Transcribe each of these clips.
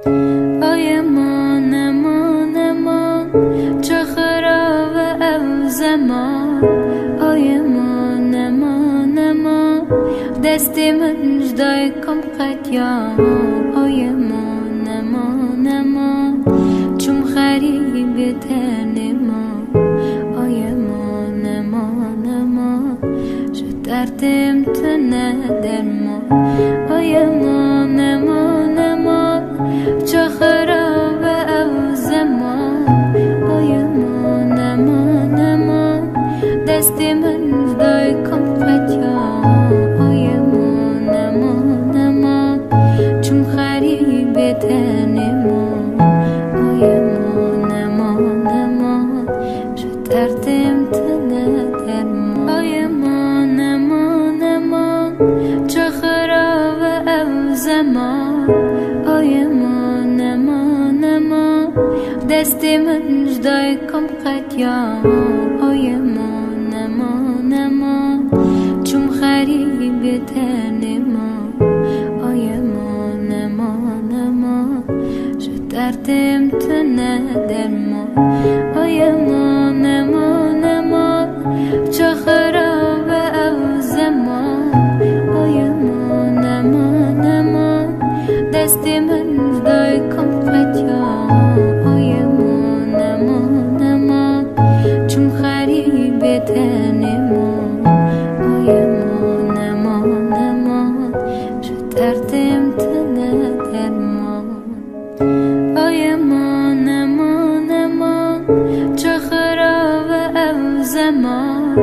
آی امان امان امان چه خراب او زمان آی امان امان امان دستی من جدای کم قطیام آی امان امان امان چون خریب تنما آی امان امان امان شدردم تنه درما آی امان امان امان چه خراب او زمان آی امان امان امان دستی من جدای کم قطیام آی امان امان امان چون خریب تنما آی امان امان امان شدردم تنه درما آی امان امان امان چه خراب او زمان آی امان امان امان دستی من جدای کم قطیام آی امان امان امان چون خریب تنما آی امان امان امان شدردم تنه درما آی امان امان امان چه خراب او زمان آی امان امان امان دستی من جدای کم قطیام آی امان امان امان چون خریب تنما آی امان امان امان شدردم تنه درما آی امان امان امان چه خراب او زمان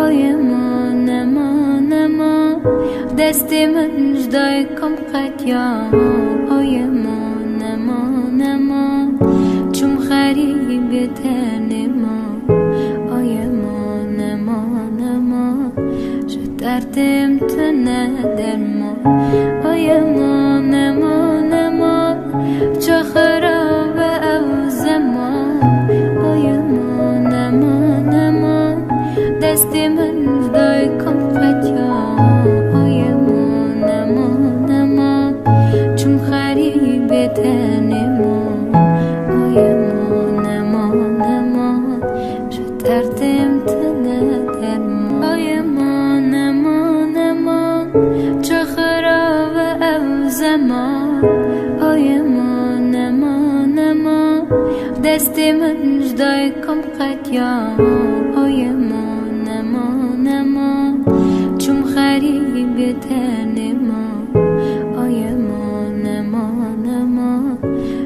آی امان امان امان دستی من جدای کم قطیام آی امان امان امان چون خریب تنما آی امان امان امان شدردم تنه درما آی امان امان امان چه خراب او زمان آی امان امان امان دستی من جدای کم قطیام آی امان امان امان چون خریب تنما آی امان امان امان شدردم تنه درما آی امان امان امان چه خراب او زمان آی امان امان امان دستی من جدای کم قطیام آی امان امان امان چون خریب تنما آی امان امان امان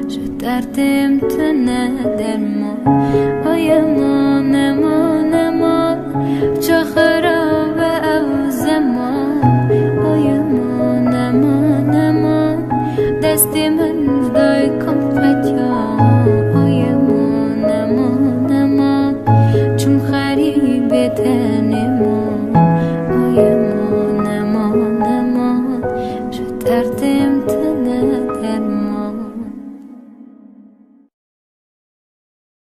شدردم تنه درما آی امان امان